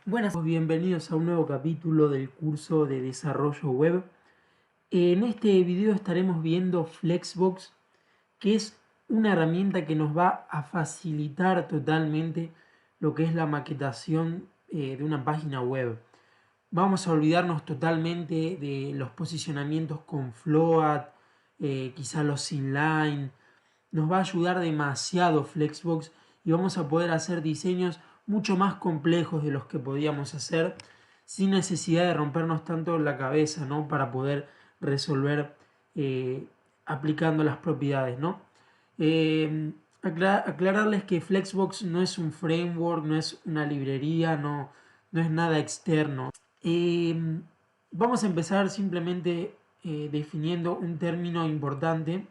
Buenas, bienvenidos a un nuevo capítulo del curso de desarrollo web. En este video estaremos viendo Flexbox, que es una herramienta que nos va a facilitar totalmente lo que es la maquetación de una página web. Vamos a olvidarnos totalmente de los posicionamientos con float, quizá los inline. Nos va a ayudar demasiado Flexbox y vamos a poder hacer diseños mucho más complejos de los que podíamos hacer sin necesidad de rompernos tanto la cabeza, ¿no? Para poder resolver aplicando las propiedades, ¿no? Aclararles que Flexbox no es un framework, no es una librería, no es nada externo. Vamos a empezar simplemente definiendo un término importante.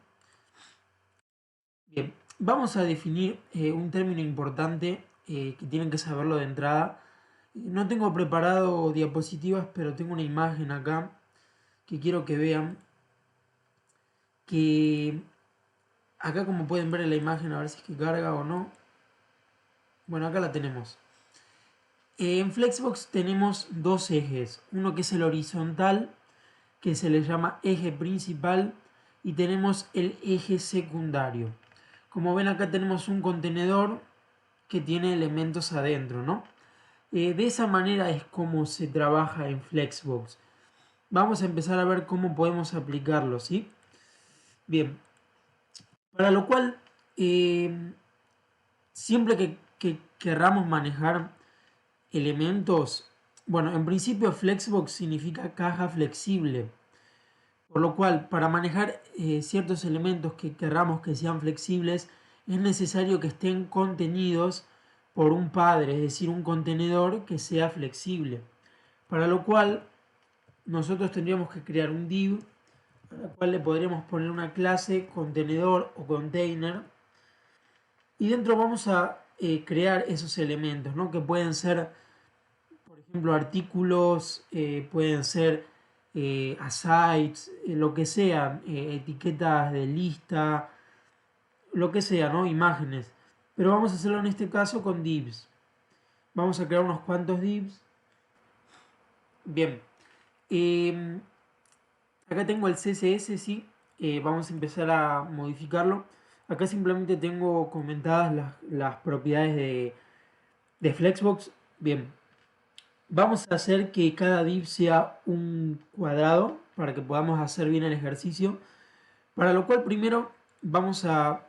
Bien, vamos a definir un término importante que tienen que saberlo de entrada. No tengo preparado diapositivas, pero tengo una imagen acá que quiero que vean. Que acá, como pueden ver en la imagen, a ver si es que carga o no. Bueno, acá la tenemos. En Flexbox tenemos dos ejes. Uno que es el horizontal, que se le llama eje principal, y tenemos el eje secundario. Como ven, acá tenemos un contenedor que tiene elementos adentro, ¿no? De esa manera es como se trabaja en Flexbox. Vamos a empezar a ver cómo podemos aplicarlo, ¿sí? Bien, para lo cual, siempre que querramos manejar elementos, bueno, en principio Flexbox significa caja flexible, por lo cual para manejar ciertos elementos que querramos que sean flexibles, es necesario que estén contenidos por un padre, es decir, un contenedor que sea flexible. Para lo cual nosotros tendríamos que crear un div, a la cual le podríamos poner una clase, contenedor o container, y dentro vamos a crear esos elementos, ¿no? Que pueden ser, por ejemplo, artículos, pueden ser asides, lo que sea, etiquetas de lista, lo que sea, ¿no? Imágenes. Pero vamos a hacerlo en este caso con divs. Vamos a crear unos cuantos divs. Bien. Acá tengo el CSS, sí. Vamos a empezar a modificarlo. Acá simplemente tengo comentadas las propiedades de Flexbox. Bien. Vamos a hacer que cada div sea un cuadrado para que podamos hacer bien el ejercicio. Para lo cual primero vamos a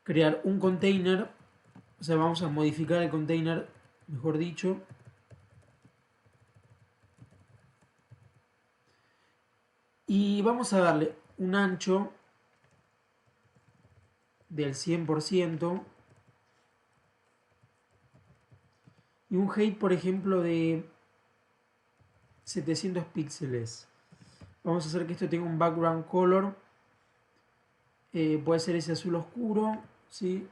crear un container. O sea, vamos a modificar el container, mejor dicho. Y vamos a darle un ancho del 100% y un height, por ejemplo, de 700 píxeles. Vamos a hacer que esto tenga un background color. Puede ser ese azul oscuro, ¿sí?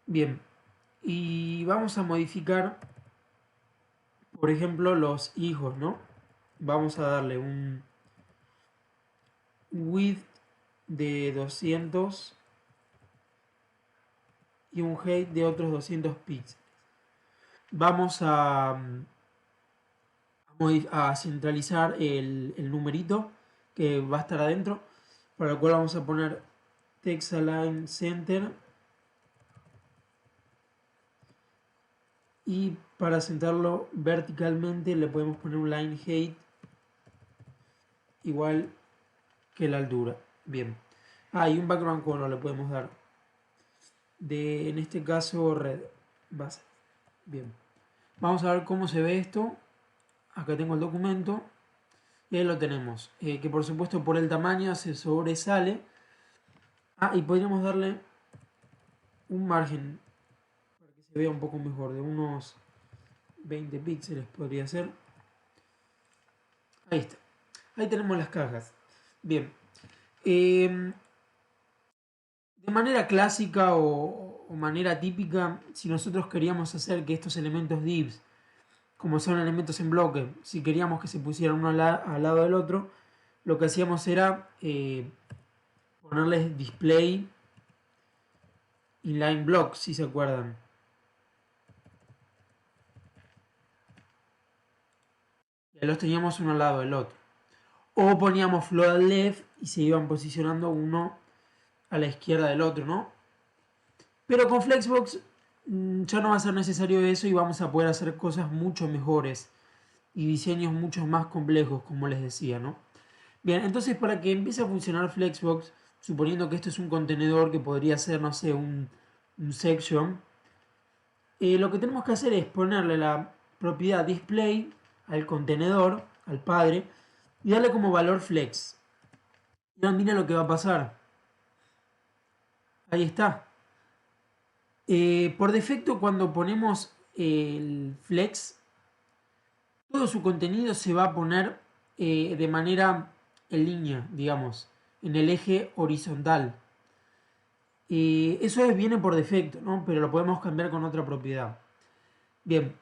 Bien. Y vamos a modificar, por ejemplo, los hijos, ¿no? Vamos a darle un width de 200 y un height de otros 200 píxeles. Vamos a centralizar el numerito que va a estar adentro, para lo cual vamos a poner text align center, y para centrarlo verticalmente le podemos poner un line height igual que la altura. Bien. Y un background color le podemos dar de, en este caso, red base. Bien. Vamos a ver cómo se ve esto. Acá tengo el documento y ahí lo tenemos, que por supuesto por el tamaño se sobresale. Y podríamos darle un margen para que se vea un poco mejor, de unos 20 píxeles podría ser. Ahí está. Ahí tenemos las cajas. Bien. De manera clásica o manera típica, si nosotros queríamos hacer que estos elementos divs, como son elementos en bloque, si queríamos que se pusieran uno al lado del otro, lo que hacíamos era ponerles display inline block, si se acuerdan. Y los teníamos uno al lado del otro. O poníamos float left y se iban posicionando uno a la izquierda del otro, ¿no? Pero con Flexbox ya no va a ser necesario eso y vamos a poder hacer cosas mucho mejores y diseños mucho más complejos, como les decía, ¿no? Bien, entonces para que empiece a funcionar Flexbox, suponiendo que esto es un contenedor que podría ser, no sé, un section, lo que tenemos que hacer es ponerle la propiedad display al contenedor, al padre, y darle como valor flex. Y ahora mira lo que va a pasar. Ahí está. Por defecto, cuando ponemos el flex, todo su contenido se va a poner de manera en línea, digamos, en el eje horizontal. Eso viene por defecto, ¿no? Pero lo podemos cambiar con otra propiedad. Bien.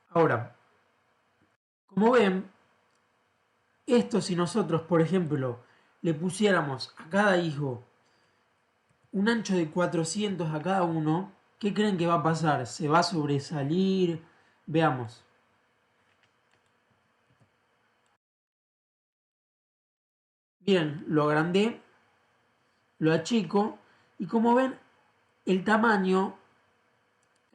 Ahora, como ven, esto si nosotros, por ejemplo, le pusiéramos a cada hijo un ancho de 400 a cada uno, ¿qué creen que va a pasar? ¿Se va a sobresalir? Veamos. Bien, lo agrandé, lo achico y como ven, el tamaño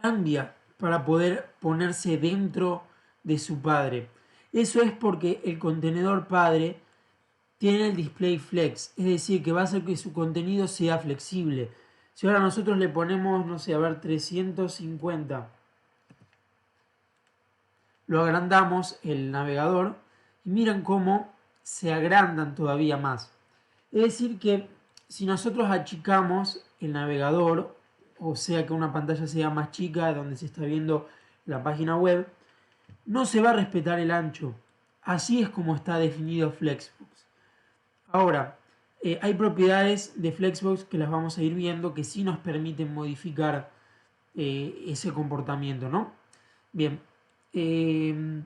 cambia para poder ponerse dentro de su padre. Eso es porque el contenedor padre tiene el display flex, es decir, que va a hacer que su contenido sea flexible. Si ahora nosotros le ponemos, no sé, a ver, 350, lo agrandamos el navegador y miren cómo se agrandan todavía más. Es decir, que si nosotros achicamos el navegador, o sea que una pantalla sea más chica donde se está viendo la página web, no se va a respetar el ancho. Así es como está definido Flexbox. Ahora, hay propiedades de Flexbox que las vamos a ir viendo que sí nos permiten modificar ese comportamiento, ¿no? Bien, eh,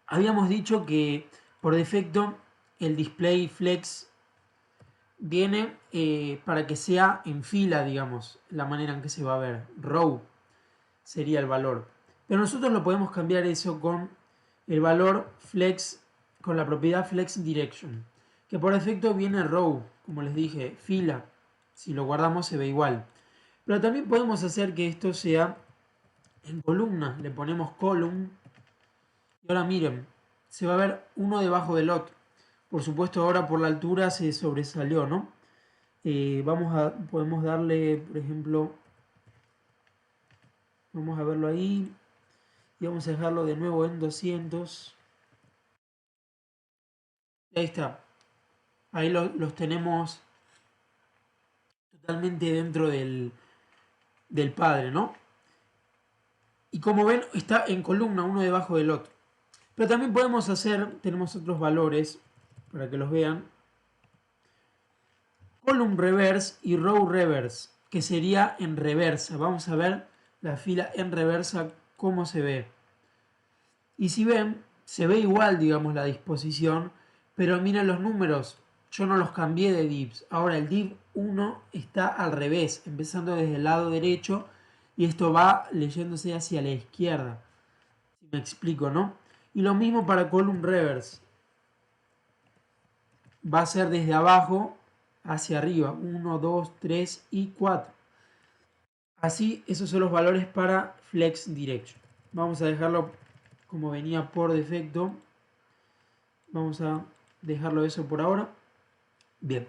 habíamos dicho que por defecto el display flex viene para que sea en fila, digamos, la manera en que se va a ver. Row sería el valor. Pero nosotros lo podemos cambiar eso con el valor flex, con la propiedad flex direction, que por defecto viene row, como les dije, fila. Si lo guardamos se ve igual. Pero también podemos hacer que esto sea en columna. Le ponemos column. Y ahora miren, se va a ver uno debajo del otro. Por supuesto ahora por la altura se sobresalió, ¿no? Podemos darle, por ejemplo, vamos a verlo ahí. Y vamos a dejarlo de nuevo en 200. Ahí está. Ahí los tenemos totalmente dentro del padre, ¿no? Y como ven, está en columna uno debajo del otro. Pero también podemos hacer, tenemos otros valores para que los vean. Column reverse y row reverse, que sería en reversa. Vamos a ver la fila en reversa cómo se ve. Y si ven, se ve igual, digamos, la disposición, pero miren los números. Yo no los cambié de divs. Ahora el div 1 está al revés, empezando desde el lado derecho y esto va leyéndose hacia la izquierda. Si me explico, ¿no? Y lo mismo para column reverse. Va a ser desde abajo hacia arriba. 1, 2, 3 y 4. Así, esos son los valores para flex direction. Vamos a dejarlo como venía por defecto. Vamos a dejarlo eso por ahora. Bien.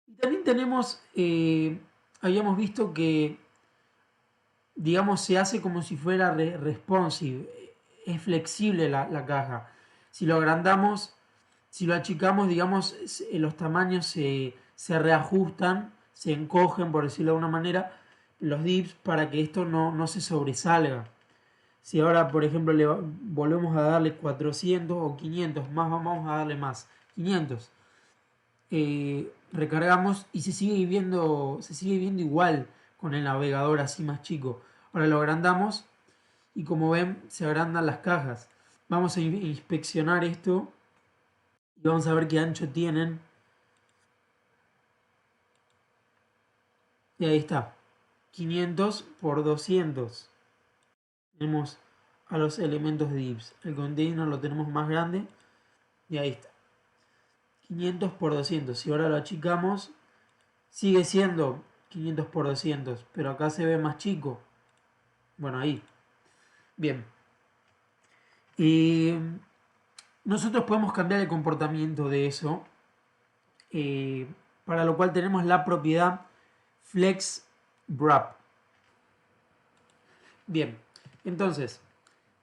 Y también tenemos, habíamos visto que, digamos, se hace como si fuera responsive. Es flexible la caja. Si lo agrandamos, si lo achicamos, digamos, los tamaños se reajustan, se encogen, por decirlo de alguna manera, los divs para que esto no se sobresalga. Si ahora, por ejemplo, le volvemos a darle 400 o 500, más vamos a darle más, 500. Recargamos y se sigue viendo igual con el navegador así más chico. Ahora lo agrandamos y como ven se agrandan las cajas. Vamos a inspeccionar esto y vamos a ver qué ancho tienen. Y ahí está. 500 por 200. Tenemos a los elementos de divs. El container lo tenemos más grande. Y ahí está. 500 por 200. Si ahora lo achicamos, sigue siendo 500 por 200. Pero acá se ve más chico. Bueno, ahí. Bien. Y nosotros podemos cambiar el comportamiento de eso. Para lo cual tenemos la propiedad FlexWrap. Bien. Entonces,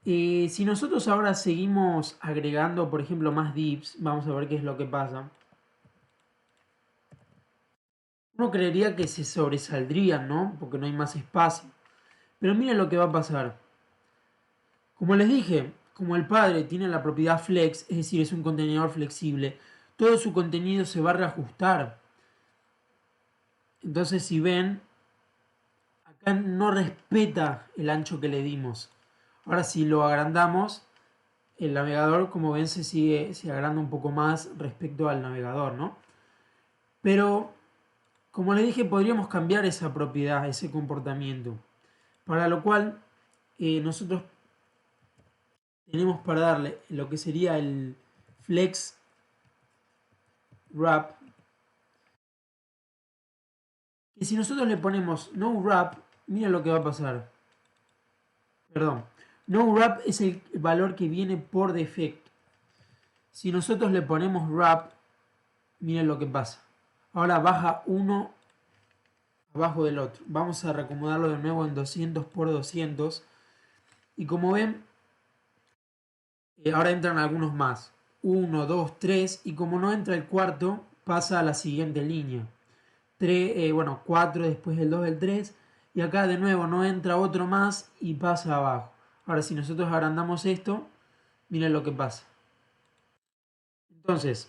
si nosotros ahora seguimos agregando, por ejemplo, más divs, vamos a ver qué es lo que pasa. Uno creería que se sobresaldrían, ¿no? Porque no hay más espacio. Pero miren lo que va a pasar. Como les dije, como el padre tiene la propiedad flex, es decir, es un contenedor flexible, todo su contenido se va a reajustar. Entonces, si ven, acá no respeta el ancho que le dimos. Ahora, si lo agrandamos, el navegador, como ven, se agranda un poco más respecto al navegador, ¿no? Pero, como les dije, podríamos cambiar esa propiedad, ese comportamiento. Para lo cual, nosotros tenemos para darle lo que sería el flex wrap. Y si nosotros le ponemos no wrap, mira lo que va a pasar. Perdón. No wrap es el valor que viene por defecto. Si nosotros le ponemos wrap, miren lo que pasa. Ahora baja uno abajo del otro. Vamos a reacomodarlo de nuevo en 200 por 200. Y como ven, ahora entran algunos más. 1, 2, 3. Y como no entra el cuarto, pasa a la siguiente línea. 3, bueno, 4, después el 2, el 3. Y acá de nuevo no entra otro más y pasa abajo. Ahora si nosotros agrandamos esto, miren lo que pasa. Entonces,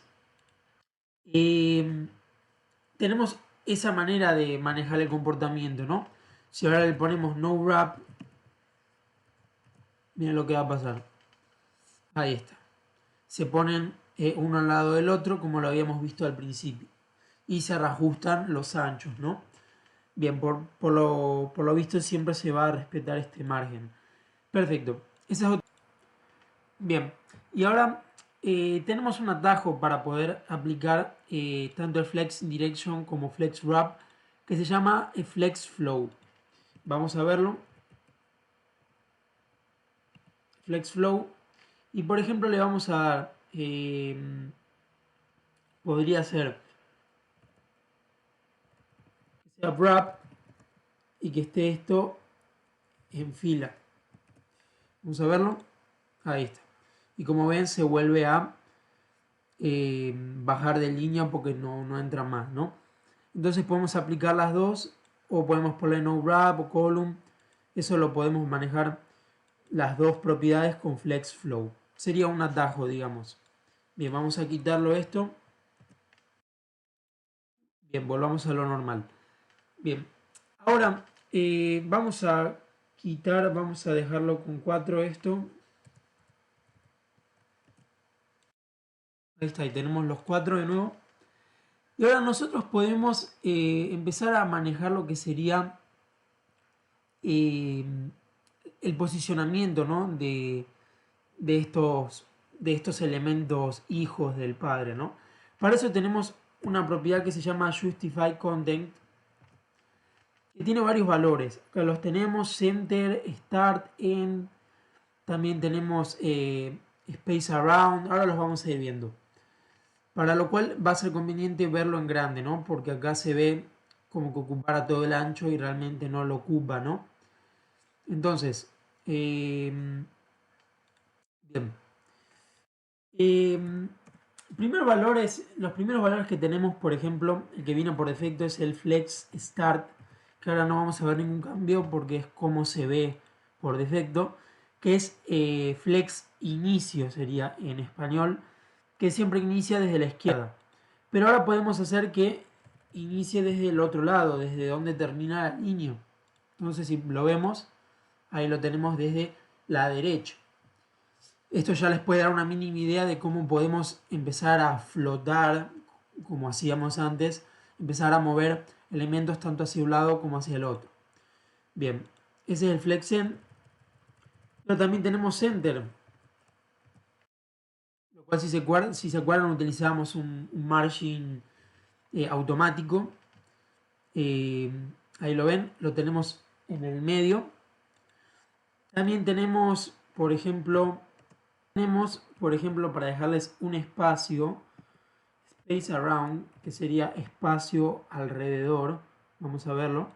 tenemos esa manera de manejar el comportamiento, ¿no? Si ahora le ponemos no wrap, miren lo que va a pasar. Ahí está. Se ponen uno al lado del otro como lo habíamos visto al principio. Y se reajustan los anchos, ¿no? Bien, por lo visto siempre se va a respetar este margen. Perfecto. Esa es otra. Bien, y ahora tenemos un atajo para poder aplicar tanto el Flex Direction como Flex Wrap que se llama Flex Flow. Vamos a verlo. Flex Flow. Y por ejemplo le vamos a dar, podría ser que sea Wrap y que esté esto en fila. Vamos a verlo. Ahí está. Y como ven se vuelve a bajar de línea porque no entra más, ¿no? Entonces podemos aplicar las dos o podemos poner no wrap o column. Eso lo podemos manejar las dos propiedades con flex flow. Sería un atajo, digamos. Bien, vamos a quitarlo esto. Bien, volvamos a lo normal. Bien, ahora vamos a quitar, vamos a dejarlo con 4 esto. Ahí está, y tenemos los 4 de nuevo. Y ahora nosotros podemos empezar a manejar lo que sería el posicionamiento, ¿no? de estos elementos hijos del padre, ¿no? Para eso tenemos una propiedad que se llama Justify Content, que tiene varios valores. Acá los tenemos: Center, Start, End. También tenemos Space Around. Ahora los vamos a ir viendo. Para lo cual va a ser conveniente verlo en grande, ¿no? Porque acá se ve como que ocupara todo el ancho y realmente no lo ocupa, ¿no? Entonces, bien. Los primeros valores que tenemos, por ejemplo, el que viene por defecto es el Flex Start, que ahora no vamos a ver ningún cambio porque es como se ve por defecto, que es Flex Inicio, sería en español, que siempre inicia desde la izquierda. Pero ahora podemos hacer que inicie desde el otro lado, desde donde termina la línea. Entonces, si lo vemos, ahí lo tenemos desde la derecha. Esto ya les puede dar una mínima idea de cómo podemos empezar a flotar, como hacíamos antes, empezar a mover elementos tanto hacia un lado como hacia el otro. Bien, ese es el FlexEnd. Pero también tenemos Center, lo cual si se acuerdan utilizamos un margin automático. Ahí lo ven, lo tenemos en el medio. También tenemos, por ejemplo, para dejarles un espacio, space around, que sería espacio alrededor. Vamos a verlo.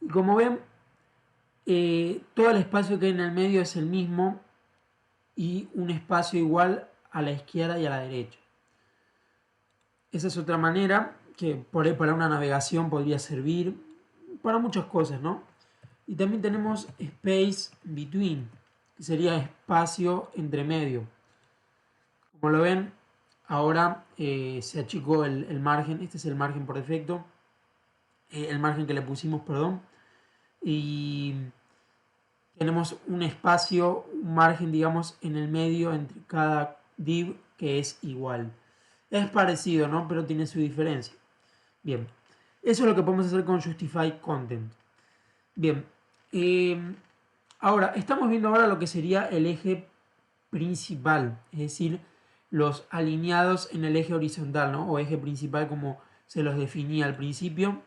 Y como ven, todo el espacio que hay en el medio es el mismo y un espacio igual a la izquierda y a la derecha. Esa es otra manera que por ahí para una navegación podría servir para muchas cosas, ¿no? Y también tenemos space between, que sería espacio entre medio. Como lo ven, ahora se achicó el margen. Este es el margen por defecto. El margen que le pusimos, perdón. Y tenemos un espacio, un margen, digamos, en el medio entre cada div que es igual. Es parecido, ¿no? Pero tiene su diferencia. Bien, eso es lo que podemos hacer con Justify Content. Bien, ahora, estamos viendo ahora lo que sería el eje principal, es decir, los alineados en el eje horizontal, ¿no? O eje principal como se los definía al principio.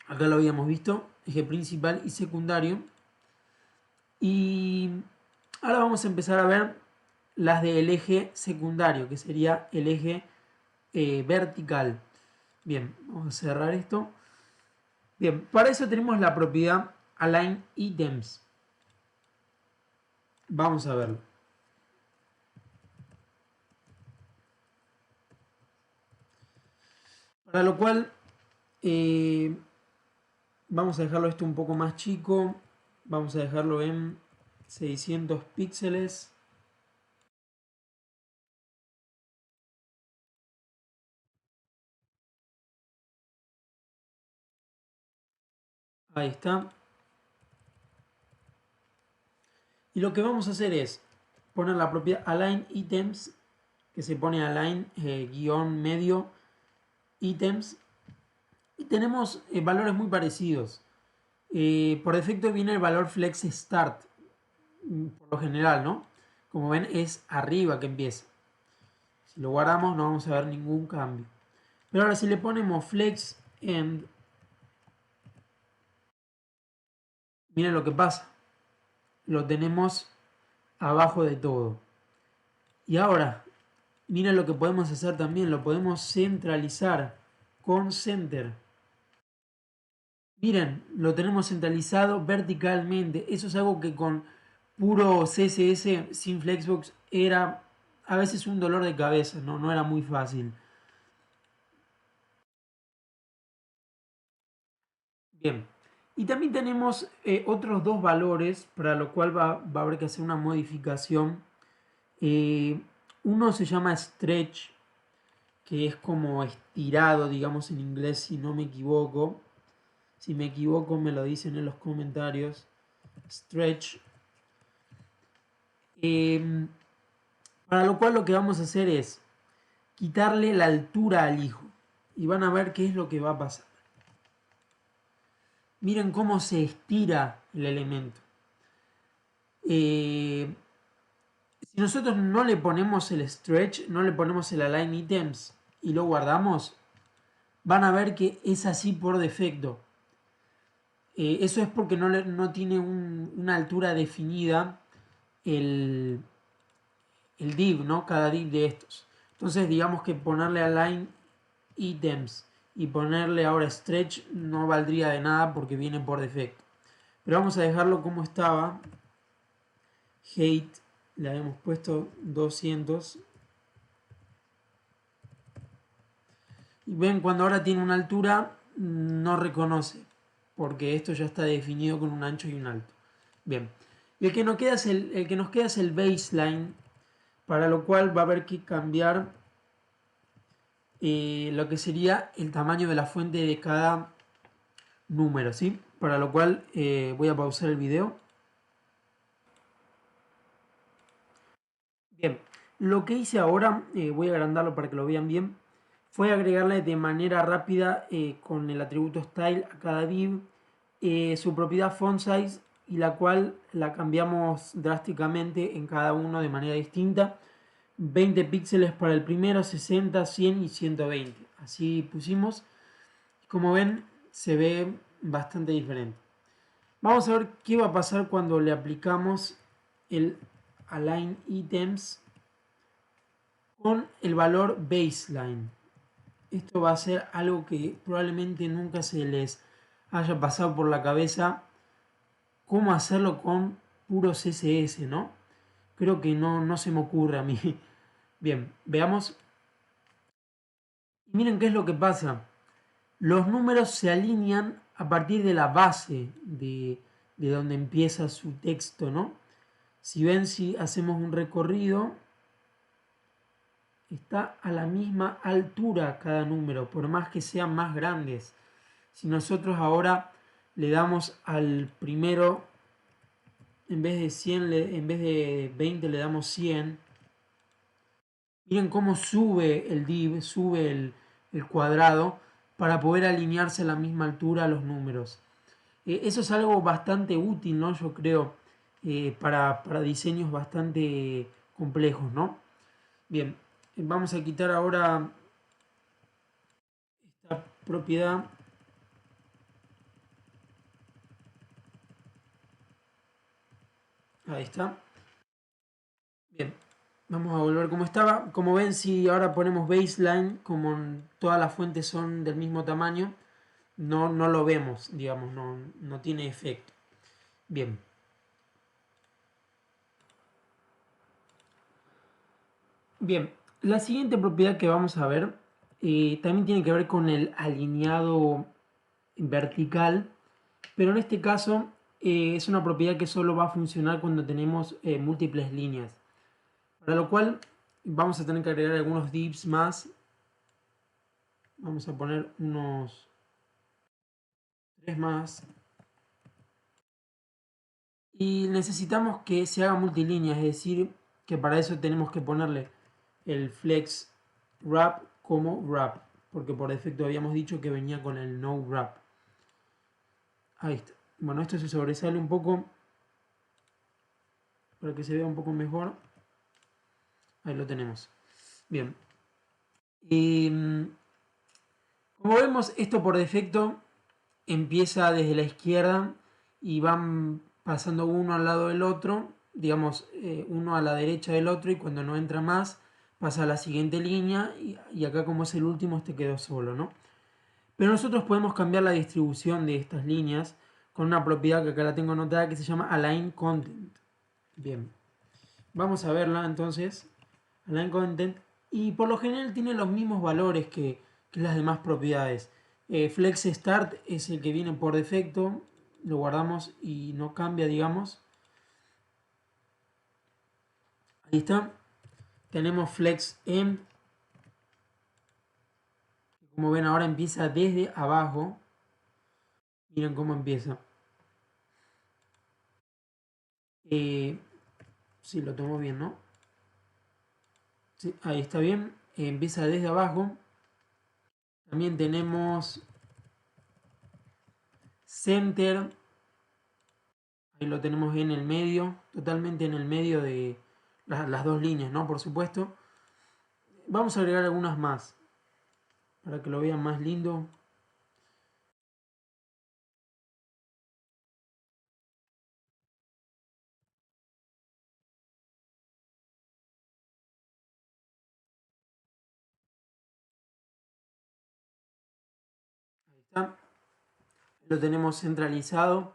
Acá lo habíamos visto, eje principal y secundario. Y ahora vamos a empezar a ver las del eje secundario, que sería el eje vertical. Bien, vamos a cerrar esto. Bien, para eso tenemos la propiedad Align Items. Vamos a verlo. Para lo cual, vamos a dejarlo esto un poco más chico. Vamos a dejarlo en 600 píxeles. Ahí está. Y lo que vamos a hacer es poner la propiedad Align Items, que se pone Align guión medio Items. Y tenemos valores muy parecidos. Por defecto viene el valor Flex Start, por lo general, ¿no? Como ven, es arriba que empieza. Si lo guardamos no vamos a ver ningún cambio. Pero ahora si le ponemos Flex End, miren lo que pasa. Lo tenemos abajo de todo. Y ahora, miren lo que podemos hacer también. Lo podemos centralizar con Center. Miren, lo tenemos centralizado verticalmente. Eso es algo que con puro CSS sin Flexbox era a veces un dolor de cabeza, no era muy fácil. Bien, y también tenemos otros dos valores para lo cual va a haber que hacer una modificación. Uno se llama stretch, que es como estirado, digamos en inglés, si no me equivoco. Si me equivoco me lo dicen en los comentarios. Stretch. Para lo cual lo que vamos a hacer es quitarle la altura al hijo. Y van a ver qué es lo que va a pasar. Miren cómo se estira el elemento. Si nosotros no le ponemos el stretch, no le ponemos el align items y lo guardamos, van a ver que es así por defecto. Eso es porque no tiene una altura definida el div, ¿no? Cada div de estos. Entonces digamos que ponerle align items y ponerle ahora stretch no valdría de nada porque viene por defecto. Pero vamos a dejarlo como estaba. Height le habíamos puesto 200. Y ven, cuando ahora tiene una altura no reconoce porque esto ya está definido con un ancho y un alto. Bien, y el que nos queda es el baseline, para lo cual va a haber que cambiar lo que sería el tamaño de la fuente de cada número, ¿sí? Para lo cual voy a pausar el video. Bien, lo que hice ahora, voy a agrandarlo para que lo vean bien. fue agregarle de manera rápida con el atributo style a cada div su propiedad font size, y la cual la cambiamos drásticamente en cada uno de manera distinta. 20 píxeles para el primero, 60, 100 y 120. Así pusimos. Como ven, se ve bastante diferente. Vamos a ver qué va a pasar cuando le aplicamos el align items con el valor baseline. Esto va a ser algo que probablemente nunca se les haya pasado por la cabeza, cómo hacerlo con puro CSS, ¿no? Creo que no se me ocurre a mí. Bien, veamos. Miren qué es lo que pasa. Los números se alinean a partir de la base de donde empieza su texto, ¿no? Si ven, si hacemos un recorrido, está a la misma altura cada número, por más que sean más grandes. Si nosotros ahora le damos al primero, en vez de 100, en vez de 20 le damos 100, miren cómo sube el div, sube el cuadrado para poder alinearse a la misma altura a los números. Eso es algo bastante útil, ¿no? Yo creo, para diseños bastante complejos, ¿no? Bien, vamos a quitar ahora esta propiedad. Ahí está. Bien, vamos a volver como estaba. Como ven, si ahora ponemos baseline, como todas las fuentes son del mismo tamaño, no lo vemos, digamos, no tiene efecto. Bien. Bien, la siguiente propiedad que vamos a ver también tiene que ver con el alineado vertical, pero en este caso es una propiedad que solo va a funcionar cuando tenemos múltiples líneas, para lo cual vamos a tener que agregar algunos divs más. Vamos a poner unos 3 más. Y necesitamos que se haga multilínea, es decir, que para eso tenemos que ponerle el flex wrap como wrap, porque por defecto habíamos dicho que venía con el no wrap. Ahí está. Bueno, esto se sobresale un poco para que se vea un poco mejor. Ahí lo tenemos. Bien. Y, como vemos, esto por defecto empieza desde la izquierda y van pasando uno al lado del otro, digamos, uno a la derecha del otro, y cuando no entra más pasa a la siguiente línea, y acá, como es el último, este quedó solo, ¿no? Pero nosotros podemos cambiar la distribución de estas líneas con una propiedad que acá la tengo anotada, que se llama align content. Bien, vamos a verla entonces. Align content, y por lo general tiene los mismos valores que las demás propiedades. Flex start es el que viene por defecto, lo guardamos y no cambia, digamos. Ahí está. Tenemos flex end, como ven ahora empieza desde abajo. Miren cómo empieza. Sí, lo tomo bien, ¿no? Sí, ahí está bien. Empieza desde abajo. También tenemos center. Ahí lo tenemos en el medio, totalmente en el medio de las dos líneas, ¿no? Por supuesto. Vamos a agregar algunas más para que lo vean más lindo. Ahí está. Lo tenemos centralizado.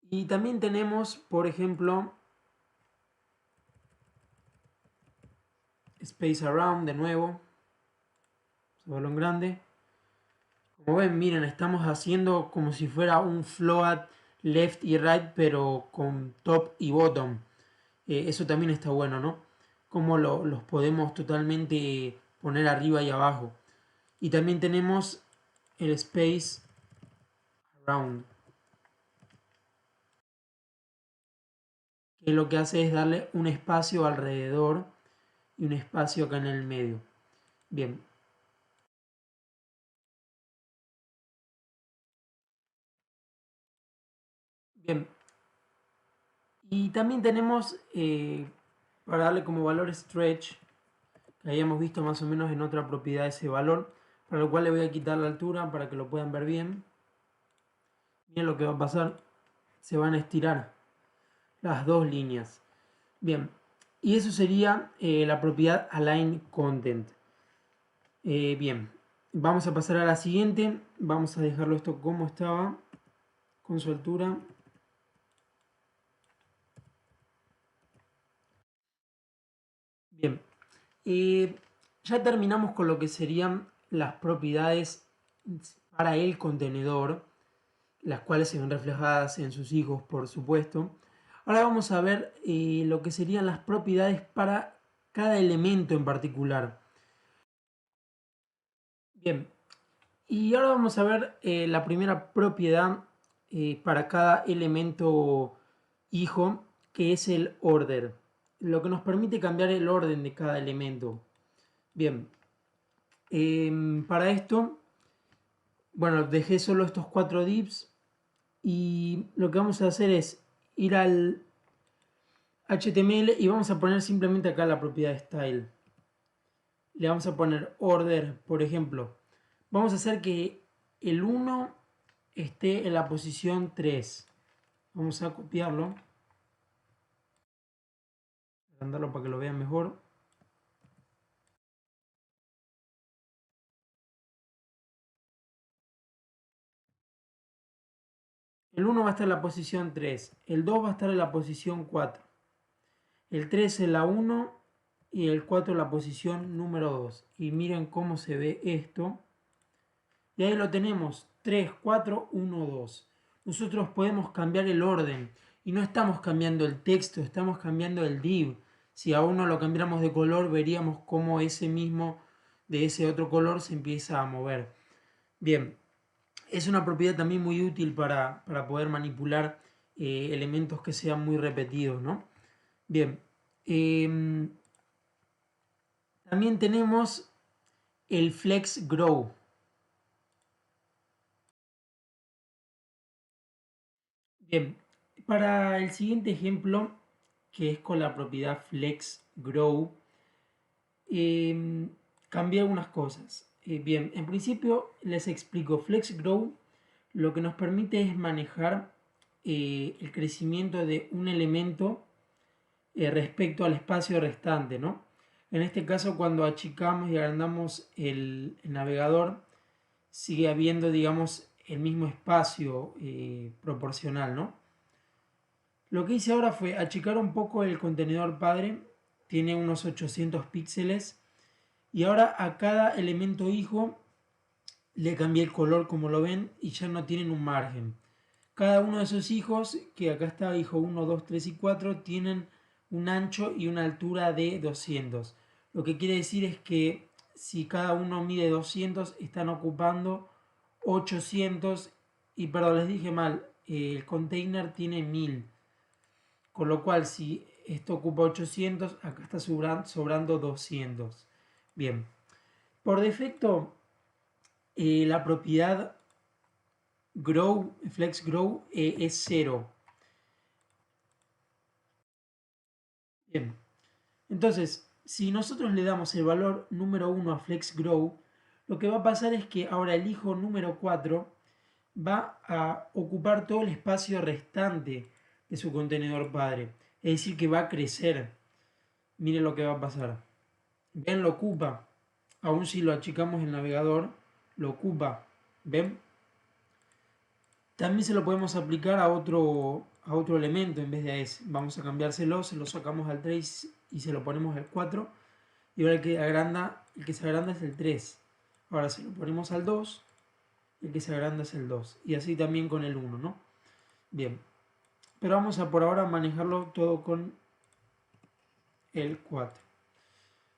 Y también tenemos, por ejemplo, Space Around de nuevo. Solo en grande. Como ven, miren, estamos haciendo como si fuera un float left y right, pero con top y bottom. Eso también está bueno, ¿no? Cómo los podemos totalmente poner arriba y abajo. Y también tenemos el Space Around, que lo que hace es darle un espacio alrededor y un espacio acá en el medio. Bien. Bien. Y también tenemos, para darle como valor stretch, que habíamos visto más o menos en otra propiedad ese valor, para lo cual le voy a quitar la altura para que lo puedan ver bien. Miren lo que va a pasar. Se van a estirar las dos líneas. Bien. Y eso sería la propiedad align content. Bien. Vamos a pasar a la siguiente. Vamos a dejarlo esto como estaba, con su altura. Bien. Ya terminamos con lo que serían las propiedades para el contenedor, las cuales se ven reflejadas en sus hijos, por supuesto. Ahora vamos a ver lo que serían las propiedades para cada elemento en particular. Bien, y ahora vamos a ver la primera propiedad para cada elemento hijo, que es el order, lo que nos permite cambiar el orden de cada elemento. Bien, para esto, bueno, dejé solo estos 4 divs y lo que vamos a hacer es ir al HTML y vamos a poner simplemente acá la propiedad style. Le vamos a poner order, por ejemplo. Vamos a hacer que el 1 esté en la posición 3. Vamos a copiarlo, agrandarlo para que lo vean mejor. El 1 va a estar en la posición 3, el 2 va a estar en la posición 4, el 3 en la 1 y el 4 en la posición número 2. Y miren cómo se ve esto. Y ahí lo tenemos, 3, 4, 1, 2. Nosotros podemos cambiar el orden y no estamos cambiando el texto, estamos cambiando el div. Si a uno lo cambiamos de color, veríamos cómo ese mismo de ese otro color se empieza a mover. Bien, es una propiedad también muy útil para poder manipular elementos que sean muy repetidos, ¿no? Bien, también tenemos el flex grow. Bien, para el siguiente ejemplo, que es con la propiedad flex grow, cambié algunas cosas. Bien, en principio les explico, flex grow lo que nos permite es manejar el crecimiento de un elemento respecto al espacio restante, ¿no? En este caso, cuando achicamos y agrandamos el navegador, sigue habiendo, digamos, el mismo espacio proporcional, ¿no? Lo que hice ahora fue achicar un poco el contenedor padre, tiene unos 800 píxeles, y ahora a cada elemento hijo le cambié el color como lo ven y ya no tienen un margen. Cada uno de esos hijos, que acá está hijo 1, 2, 3 y 4, tienen un ancho y una altura de 200. Lo que quiere decir es que si cada uno mide 200, están ocupando 800. Y perdón, les dije mal, el container tiene 1000. Con lo cual, si esto ocupa 800, acá está sobrando 200. Bien, por defecto, la propiedad grow, flex grow es 0. Bien, entonces, si nosotros le damos el valor número 1 a flex grow, lo que va a pasar es que ahora el hijo número 4 va a ocupar todo el espacio restante de su contenedor padre. Es decir, que va a crecer. Miren lo que va a pasar. ¿Ven? Lo ocupa. Aún si lo achicamos el navegador, lo ocupa. ¿Ven? También se lo podemos aplicar a otro elemento en vez de a ese. Vamos a cambiárselo, se lo sacamos al 3 y se lo ponemos al 4. Y ahora el que se agranda es el 3. Ahora se lo ponemos al 2, el que se agranda es el 2. Y así también con el 1, ¿no? Bien. Pero vamos a por ahora manejarlo todo con el 4.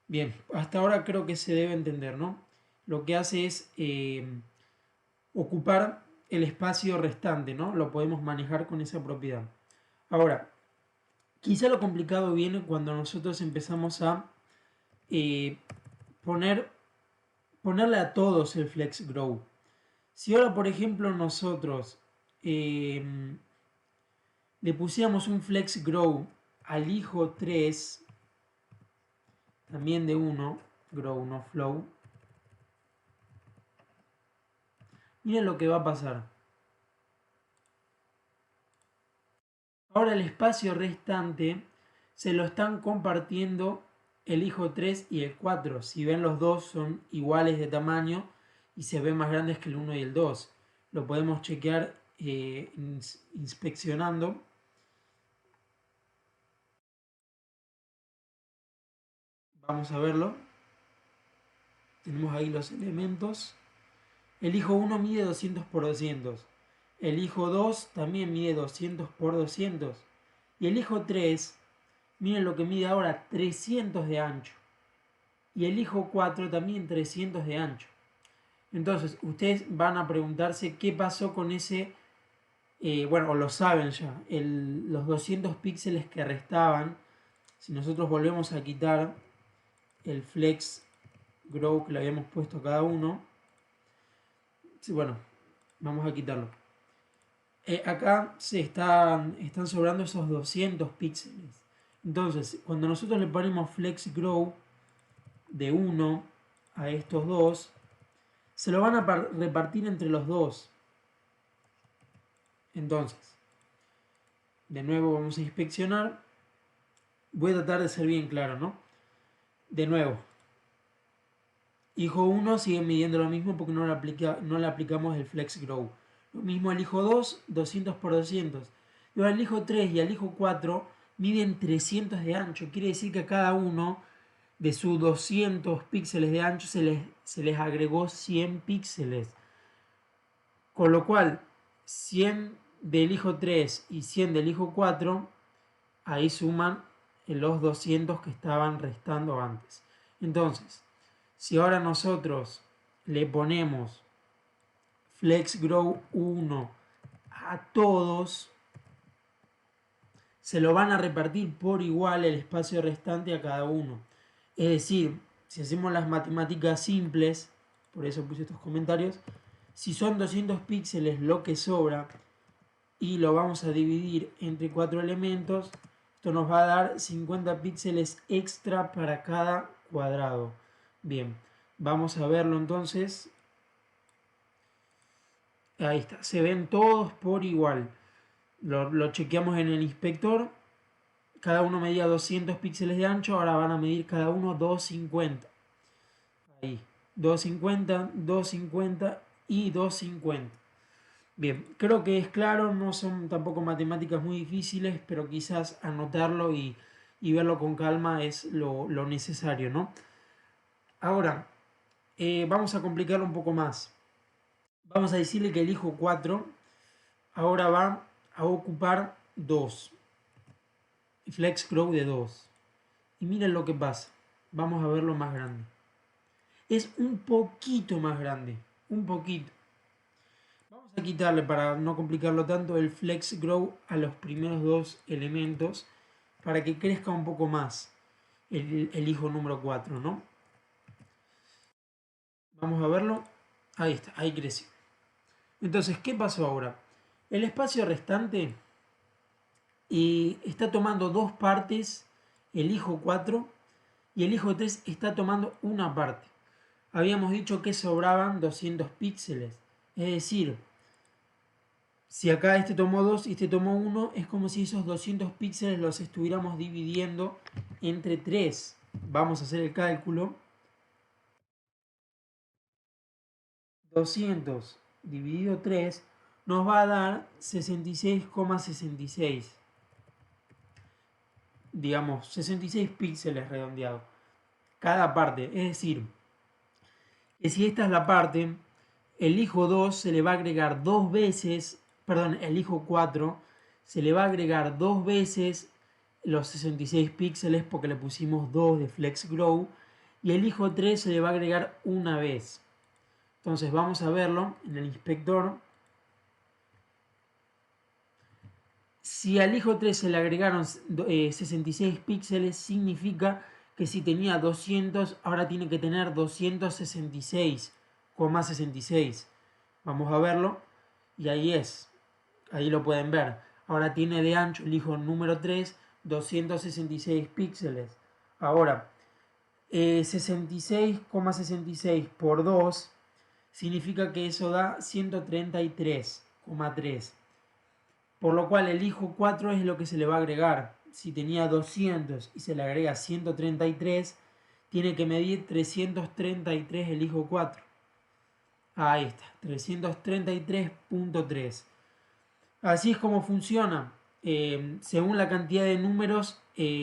Bien, hasta ahora creo que se debe entender, ¿no? Lo que hace es ocupar el espacio restante, ¿no? Lo podemos manejar con esa propiedad. Ahora, quizá lo complicado viene cuando nosotros empezamos a poner ponerle a todos el flex grow. Si ahora, por ejemplo, nosotros le pusiéramos un flex grow al hijo 3, también de 1, grow no flow, miren lo que va a pasar. Ahora el espacio restante se lo están compartiendo el hijo 3 y el 4. Si ven, los dos son iguales de tamaño y se ven más grandes que el 1 y el 2. Lo podemos chequear inspeccionando. Vamos a verlo. Tenemos ahí los elementos. El hijo 1 mide 200 por 200. El hijo 2 también mide 200 por 200. Y el hijo 3, miren lo que mide ahora, 300 de ancho. Y el hijo 4 también 300 de ancho. Entonces, ustedes van a preguntarse qué pasó con ese, bueno, lo saben ya, los 200 píxeles que restaban. Si nosotros volvemos a quitar el flex grow que le habíamos puesto a cada uno, sí, bueno, vamos a quitarlo. Acá están sobrando esos 200 píxeles. Entonces, cuando nosotros le ponemos flex grow de 1 a estos dos, se lo van a repartir entre los dos. Entonces, de nuevo vamos a inspeccionar. Voy a tratar de ser bien claro, ¿no? De nuevo, hijo 1 sigue midiendo lo mismo porque no le aplicamos el flex grow. Lo mismo el hijo 2, 200 por 200. Y ahora el hijo 3 y el hijo 4 miden 300 de ancho. Quiere decir que a cada uno de sus 200 píxeles de ancho se les agregó 100 píxeles. Con lo cual, 100 del hijo 3 y 100 del hijo 4, ahí suman los 200 que estaban restando antes. Entonces, si ahora nosotros le ponemos flex grow 1 a todos, se lo van a repartir por igual el espacio restante a cada uno. Es decir, si hacemos las matemáticas simples, por eso puse estos comentarios, si son 200 píxeles lo que sobra y lo vamos a dividir entre 4 elementos, esto nos va a dar 50 píxeles extra para cada cuadrado. Bien, vamos a verlo entonces. Ahí está, se ven todos por igual. Lo chequeamos en el inspector. Cada uno medía 200 píxeles de ancho, ahora van a medir cada uno 250. Ahí, 250, 250 y 250. Bien, creo que es claro, no son tampoco matemáticas muy difíciles, pero quizás anotarlo y verlo con calma es lo necesario, ¿no? Ahora, vamos a complicarlo un poco más. Vamos a decirle que el hijo 4 ahora va a ocupar 2. Flex grow de 2. Y miren lo que pasa. Vamos a verlo más grande. Es un poquito más grande. Un poquito. Vamos a quitarle, para no complicarlo tanto, el flex grow a los primeros dos elementos para que crezca un poco más el hijo número 4, ¿no? Vamos a verlo. Ahí está, ahí creció. Entonces, ¿qué pasó ahora? El espacio restante está tomando dos partes, el hijo 4, y el hijo 3 está tomando una parte. Habíamos dicho que sobraban 200 píxeles. Es decir, si acá este tomó 2 y este tomó 1, es como si esos 200 píxeles los estuviéramos dividiendo entre 3. Vamos a hacer el cálculo. 200 dividido 3 nos va a dar 66,66. Digamos, 66 píxeles redondeados. Cada parte. Es decir, que si esta es la parte, el hijo 2 se le va a agregar dos veces, perdón, el hijo 4 se le va a agregar dos veces los 66 píxeles porque le pusimos 2 de flex grow, y el hijo 3 se le va a agregar una vez. Entonces vamos a verlo en el inspector. Si al hijo 3 se le agregaron 66 píxeles, significa que si tenía 200, ahora tiene que tener 266,66. Vamos a verlo. Y ahí es. Ahí lo pueden ver. Ahora tiene de ancho el hijo número 3, 266 píxeles. Ahora, 66,66 por 2 significa que eso da 133,3. Por lo cual el hijo 4 es lo que se le va a agregar. Si tenía 200 y se le agrega 133, tiene que medir 333 el hijo 4. Ahí está, 333,3. Así es como funciona. Según la cantidad de números,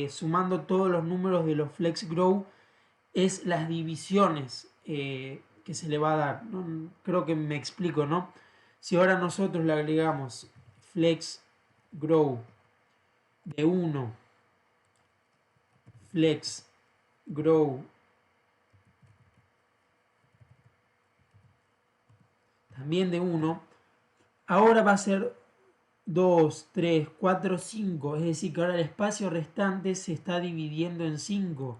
sumando todos los números de los FlexGrow, es las divisiones que se le va a dar. ¿No? Creo que me explico, ¿no? Si ahora nosotros le agregamos FlexGrow de 1, FlexGrow también de 1, ahora va a ser 2, 3, 4, 5. Es decir, que ahora el espacio restante se está dividiendo en 5.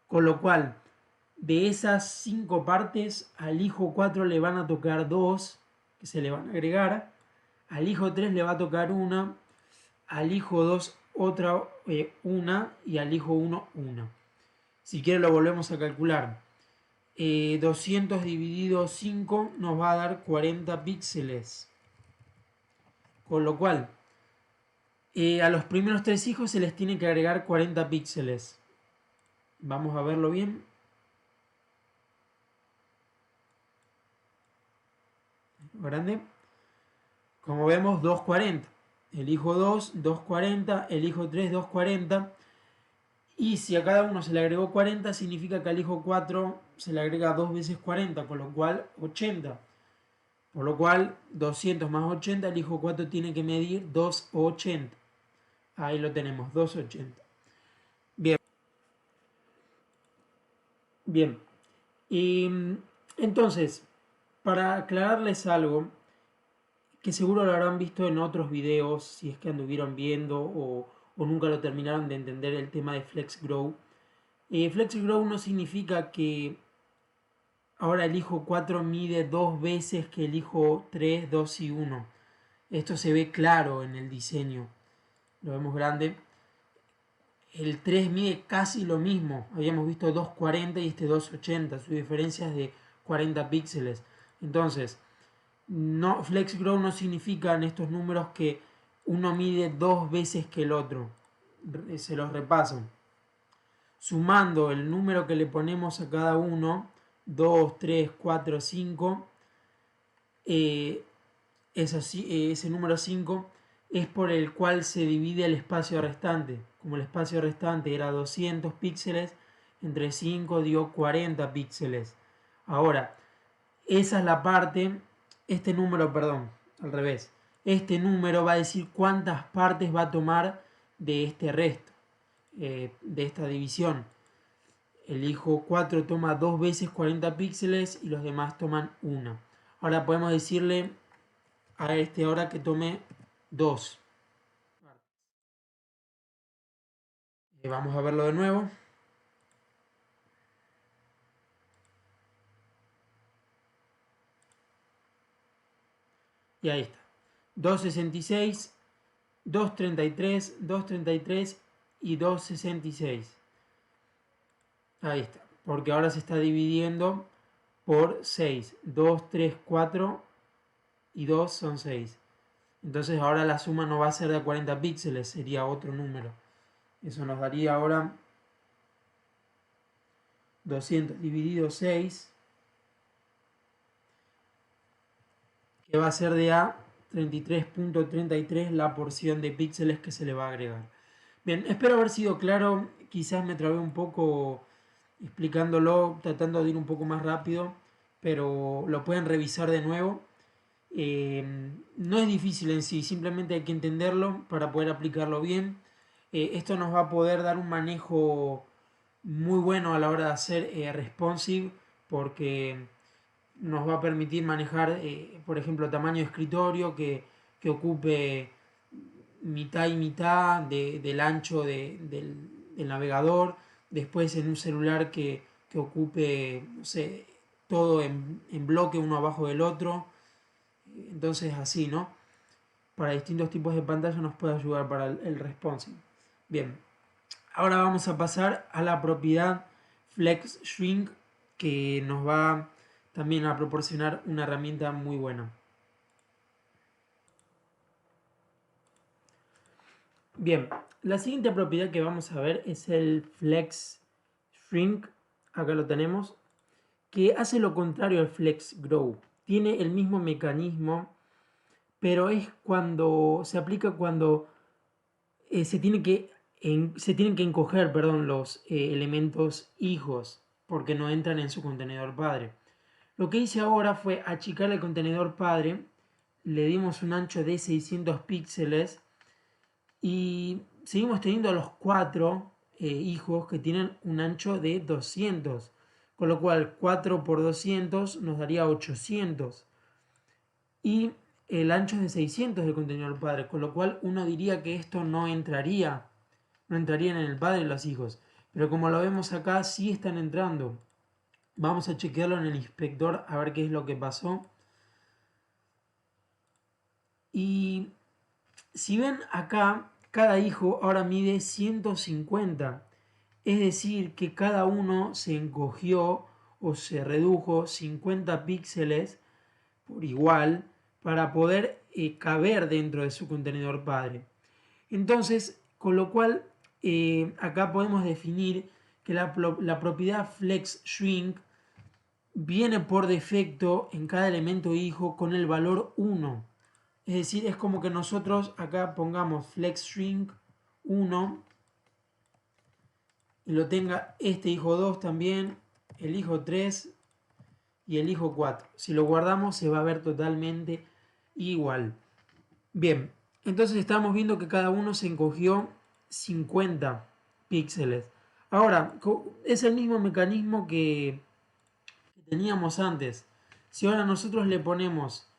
Con lo cual, de esas 5 partes, al hijo 4 le van a tocar 2, que se le van a agregar. Al hijo 3 le va a tocar 1. Al hijo 2 otra 1. Y al hijo 1, 1. Si quiere lo volvemos a calcular. 200 dividido 5 nos va a dar 40 píxeles. Con lo cual, a los primeros 3 hijos se les tiene que agregar 40 píxeles. Vamos a verlo bien. Grande. Como vemos, 240. El hijo 2, 240. El hijo 3, 240. Y si a cada uno se le agregó 40, significa que al hijo 4 se le agrega 2 veces 40, con lo cual 80. Por lo cual, 200 más 80, el hijo 4 tiene que medir 280. Ahí lo tenemos, 280. Bien. Bien. Y entonces, para aclararles algo, que seguro lo habrán visto en otros videos, si es que anduvieron viendo o nunca lo terminaron de entender el tema de FlexGrow. FlexGrow no significa que ahora el hijo 4 mide 2 veces que el hijo 3, 2 y 1. Esto se ve claro en el diseño. Lo vemos grande. El 3 mide casi lo mismo. Habíamos visto 240 y este 280. Su diferencia es de 40 píxeles. Entonces, no, FlexGrow no significa en estos números que uno mide 2 veces que el otro. Se los repaso. Sumando el número que le ponemos a cada uno, 2, 3, 4, 5, ese número 5 es por el cual se divide el espacio restante. Como el espacio restante era 200 píxeles, entre 5 dio 40 píxeles. Ahora, esa es la parte, este número va a decir cuántas partes va a tomar de este resto, de esta división. El hijo 4 toma 2 veces 40 píxeles y los demás toman 1. Ahora podemos decirle a este ahora que tome 2. Vamos a verlo de nuevo. Y ahí está. 266, 233, 233 y 266. Ahí está. Porque ahora se está dividiendo por 6. 2, 3, 4 y 2 son 6. Entonces ahora la suma no va a ser de 40 píxeles, sería otro número. Eso nos daría ahora 200 dividido 6, que va a ser de a 33.33 la porción de píxeles que se le va a agregar. Bien, espero haber sido claro. Quizás me trabé un poco explicándolo, tratando de ir un poco más rápido, pero lo pueden revisar de nuevo. No es difícil en sí, simplemente hay que entenderlo para poder aplicarlo bien. Esto nos va a poder dar un manejo muy bueno a la hora de hacer responsive, porque nos va a permitir manejar, por ejemplo, tamaño de escritorio que ocupe mitad y mitad del ancho del navegador, después en un celular que ocupe, no sé, todo en bloque uno abajo del otro. Entonces así, ¿no? Para distintos tipos de pantalla nos puede ayudar para el responsive. Bien, ahora vamos a pasar a la propiedad Flex Shrink, que nos va también a proporcionar una herramienta muy buena. Bien, la siguiente propiedad que vamos a ver es el Flex Shrink, acá lo tenemos, que hace lo contrario al Flex Grow. Tiene el mismo mecanismo, pero es cuando se aplica cuando se tienen que encoger, perdón, los elementos hijos porque no entran en su contenedor padre. Lo que hice ahora fue achicar el contenedor padre, le dimos un ancho de 600 píxeles y seguimos teniendo los cuatro hijos que tienen un ancho de 200, con lo cual 4 por 200 nos daría 800 y el ancho es de 600 del contenedor padre, con lo cual uno diría que esto no entrarían en el padre los hijos, pero como lo vemos acá sí están entrando. Vamos a chequearlo en el inspector a ver qué es lo que pasó. Y si ven acá, cada hijo ahora mide 150. Es decir, que cada uno se encogió o se redujo 50 píxeles por igual para poder caber dentro de su contenedor padre. Entonces, con lo cual, acá podemos definir que la propiedad Flex Shrink viene por defecto en cada elemento hijo con el valor 1. Es decir, es como que nosotros acá pongamos Flex Shrink 1 y lo tenga este hijo 2 también, el hijo 3 y el hijo 4. Si lo guardamos se va a ver totalmente igual. Bien, entonces estamos viendo que cada uno se encogió 50 píxeles. Ahora, es el mismo mecanismo que teníamos antes. Si ahora nosotros le ponemos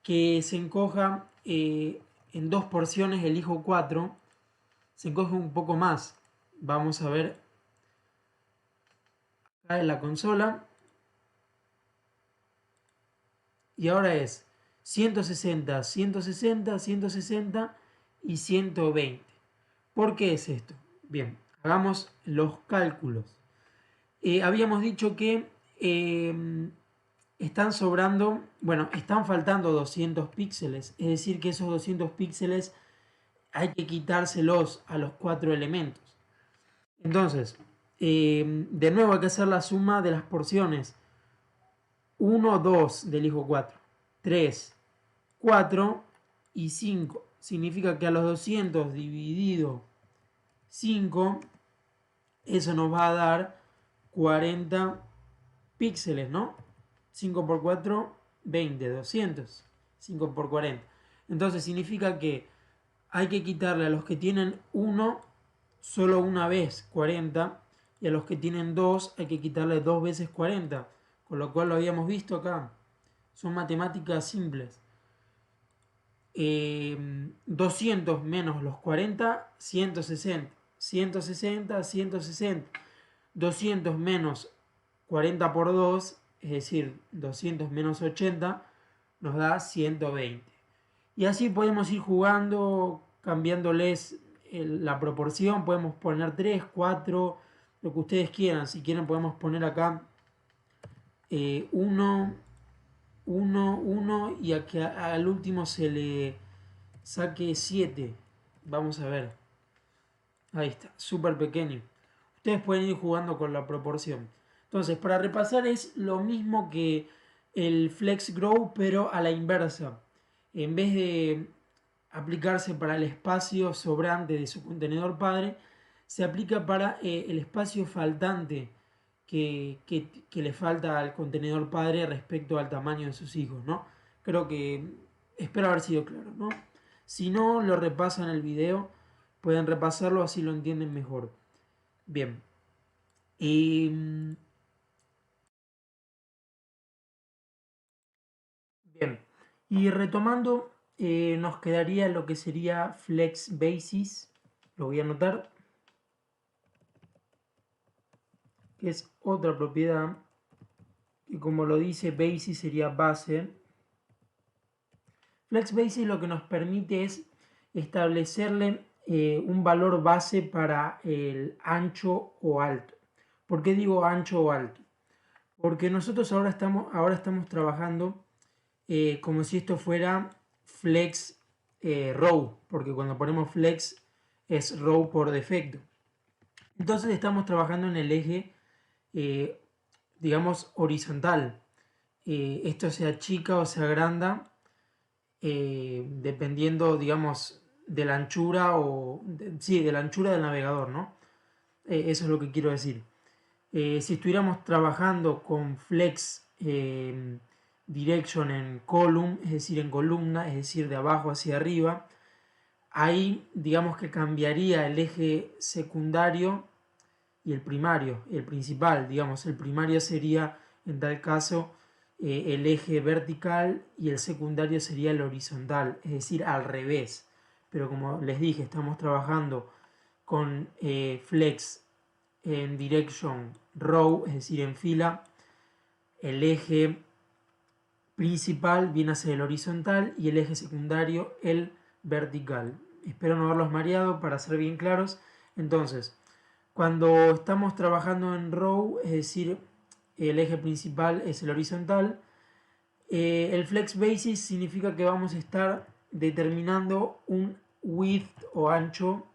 que se encoja en dos porciones el hijo 4, se encoge un poco más. Vamos a ver acá en la consola. Y ahora es 160, 160, 160 y 120. ¿Por qué es esto? Bien, hagamos los cálculos. Habíamos dicho que están sobrando, bueno, están faltando 200 píxeles. Es decir, que esos 200 píxeles hay que quitárselos a los cuatro elementos. Entonces, de nuevo hay que hacer la suma de las porciones. 1, 2 del hijo 4, 3, 4 y 5. Significa que a los 200 dividido 5, eso nos va a dar 40 píxeles, ¿no? 5 por 4, 20, 200. 5 por 40. Entonces significa que hay que quitarle a los que tienen 1 solo una vez 40 y a los que tienen 2 hay que quitarle 2 veces 40. Con lo cual lo habíamos visto acá. Son matemáticas simples. 200 menos los 40, 160. 160, 160. 200 menos 40 por 2, es decir, 200 menos 80, nos da 120. Y así podemos ir jugando, cambiándoles la proporción. Podemos poner 3, 4, lo que ustedes quieran. Si quieren podemos poner acá 1, 1, 1 y a que al último se le saque 7. Vamos a ver. Ahí está, súper pequeño. Ustedes pueden ir jugando con la proporción. Entonces, para repasar es lo mismo que el Flex Grow, pero a la inversa. En vez de aplicarse para el espacio sobrante de su contenedor padre, se aplica para el espacio faltante que le falta al contenedor padre respecto al tamaño de sus hijos, ¿no? Creo que espero haber sido claro, ¿no? Si no, lo repasan el video, pueden repasarlo así lo entienden mejor. Bien. Bien. Y retomando, nos quedaría lo que sería Flex Basis. Lo voy a anotar. que es otra propiedad que, como lo dice basis, sería base. Flex basis lo que nos permite es establecerle un valor base para el ancho o alto. ¿Por qué digo ancho o alto? Porque nosotros ahora estamos trabajando como si esto fuera flex row, porque cuando ponemos flex es row por defecto. Entonces estamos trabajando en el eje, eh, digamos, horizontal. Esto se achica o se agranda dependiendo, digamos, de la anchura sí, de la anchura del navegador, ¿no? Eso es lo que quiero decir. Si estuviéramos trabajando con flex direction en column, es decir, en columna, es decir, de abajo hacia arriba, ahí digamos que cambiaría el eje secundario y el primario, el principal, digamos, el primario sería en tal caso el eje vertical y el secundario sería el horizontal, es decir, al revés. Pero como les dije, estamos trabajando con flex en direction row, es decir, en fila, el eje principal viene a ser el horizontal y el eje secundario el vertical. Espero no haberlos mareado para ser bien claros. Entonces, cuando estamos trabajando en row, es decir, el eje principal es el horizontal, el flex basis significa que vamos a estar determinando un width o ancho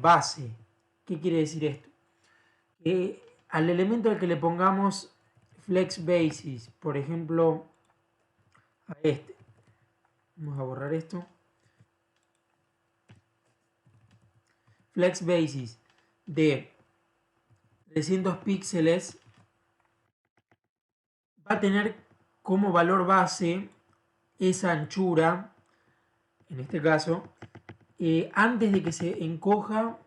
base. ¿Qué quiere decir esto? Al elemento al que le pongamos flex basis, por ejemplo, a este, vamos a borrar esto, flex basis de 300 píxeles, va a tener como valor base esa anchura, en este caso, antes de que se encoja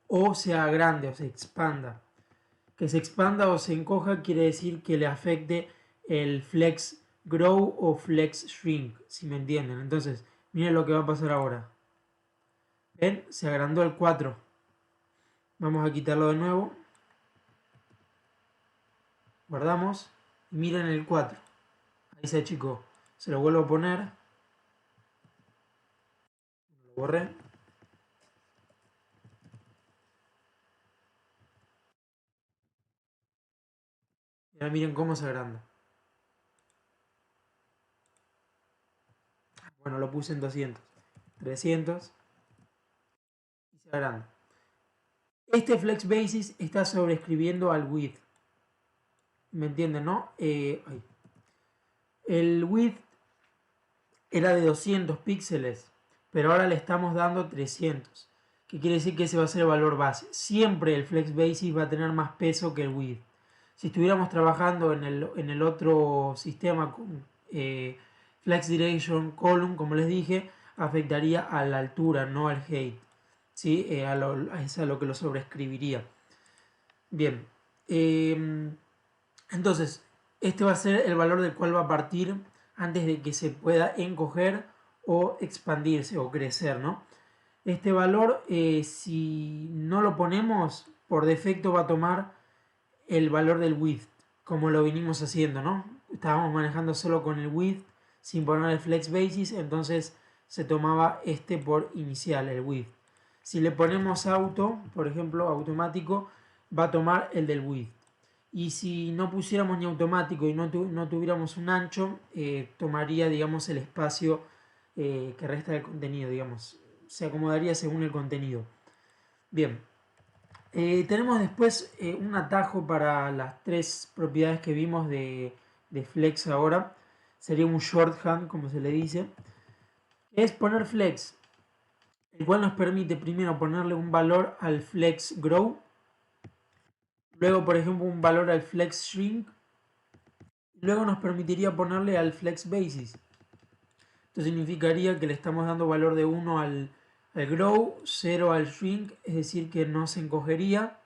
o sea grande o se expanda. Que se expanda o se encoja quiere decir que le afecte el flex grow o flex shrink, si me entienden. Entonces, miren lo que va a pasar ahora. ¿Ven? Se agrandó el 4. Vamos a quitarlo de nuevo. Guardamos. Y miren el 4. Ahí se achicó. Se lo vuelvo a poner. Lo borré. Y ahora miren cómo se agranda. Bueno, lo puse en 200. 300. Y se agranda. Este flex basis está sobreescribiendo al width. ¿Me entienden, no? El width era de 200 píxeles, pero ahora le estamos dando 300. ¿Qué quiere decir que ese va a ser el valor base? Siempre el flex basis va a tener más peso que el width. Si estuviéramos trabajando en el otro sistema con flex direction column, como les dije, afectaría a la altura, no al height. ¿Sí? Es a lo que lo sobreescribiría. Bien. Entonces, este va a ser el valor del cual va a partir antes de que se pueda encoger o expandirse o crecer, ¿no? Este valor, si no lo ponemos, por defecto va a tomar el valor del width, como lo vinimos haciendo, ¿no? Estábamos manejando solo con el width, sin poner el flex basis, entonces se tomaba este por inicial, el width. Si le ponemos auto, por ejemplo, automático, va a tomar el del width. Y si no pusiéramos ni automático y no tuviéramos un ancho, tomaría, digamos, el espacio que resta del contenido, digamos. Se acomodaría según el contenido. Bien. Tenemos después un atajo para las tres propiedades que vimos de flex ahora. Sería un shorthand, como se le dice. Es poner flex, el cual nos permite primero ponerle un valor al flex grow. Luego, por ejemplo, un valor al flex shrink. Luego nos permitiría ponerle al flex basis. Esto significaría que le estamos dando valor de 1 al grow, 0 al shrink, es decir, que no se encogería.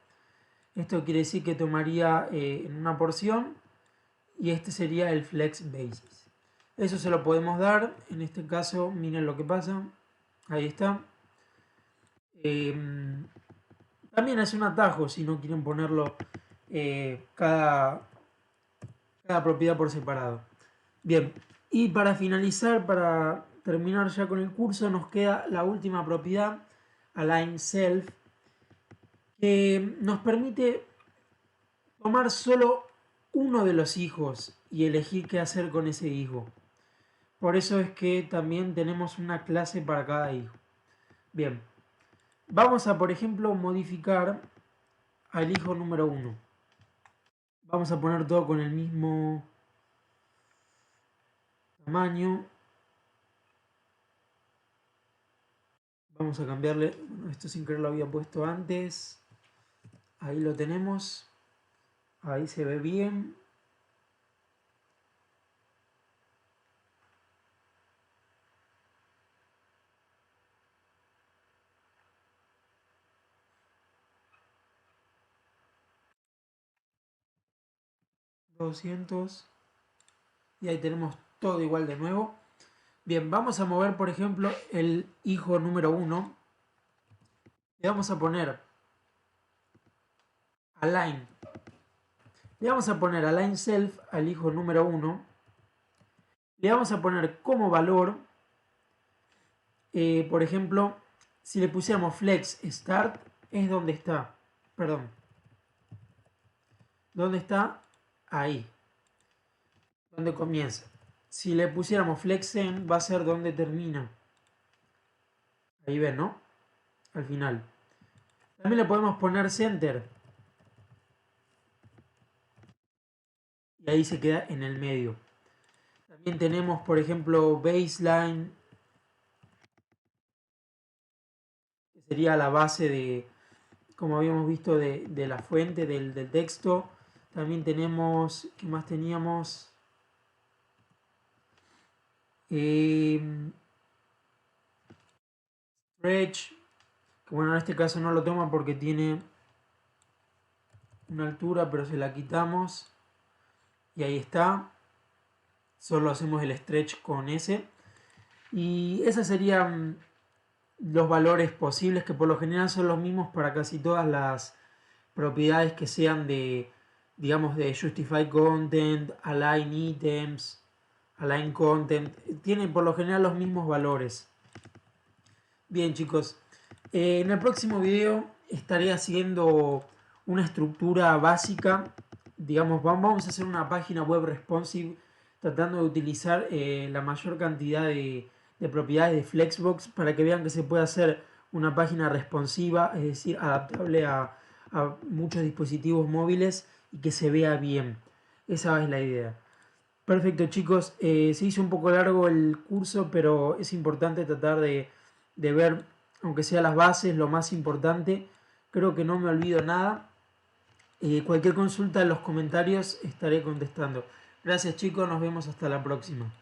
Esto quiere decir que tomaría en una porción y este sería el flex basis. Eso se lo podemos dar. En este caso, miren lo que pasa. Ahí está. También es un atajo si no quieren ponerlo cada propiedad por separado. Bien, y para finalizar, para terminar ya con el curso, nos queda la última propiedad, align self, que nos permite tomar solo uno de los hijos y elegir qué hacer con ese hijo. Por eso es que también tenemos una clase para cada hijo. Bien, vamos a, por ejemplo, modificar al hijo número 1. Vamos a poner todo con el mismo tamaño. Vamos a cambiarle, bueno, esto sin querer lo había puesto antes. Ahí lo tenemos. Ahí se ve bien. $200. Y ahí tenemos todo igual de nuevo. Bien, vamos a mover, por ejemplo, el hijo número 1. Le vamos a poner align. Le vamos a poner align self al hijo número 1. Le vamos a poner como valor, por ejemplo, si le pusiéramos flex start, es donde está. Perdón. ¿Dónde está? Ahí. Donde comienza. Si le pusiéramos flex end, va a ser donde termina. Ahí ven, ¿no? Al final. También le podemos poner center. Y ahí se queda en el medio. También tenemos, por ejemplo, baseline, que sería la base de, como habíamos visto, de la fuente del texto. También tenemos, ¿qué más teníamos? Stretch, que bueno, en este caso no lo toma porque tiene una altura, pero se la quitamos. Y ahí está. Solo hacemos el stretch con ese. Y esos serían los valores posibles, que por lo general son los mismos para casi todas las propiedades que sean de, digamos, de justify content, align items, align content. Tienen por lo general los mismos valores. Bien, chicos. En el próximo video estaré haciendo una estructura básica. Digamos, vamos a hacer una página web responsive tratando de utilizar la mayor cantidad de propiedades de Flexbox para que vean que se puede hacer una página responsiva, es decir, adaptable a muchos dispositivos móviles y que se vea bien. Esa es la idea. Perfecto, chicos. Se hizo un poco largo el curso, pero es importante tratar de ver, aunque sea las bases, lo más importante. Creo que no me olvido nada. Cualquier consulta en los comentarios estaré contestando. Gracias, chicos. Nos vemos hasta la próxima.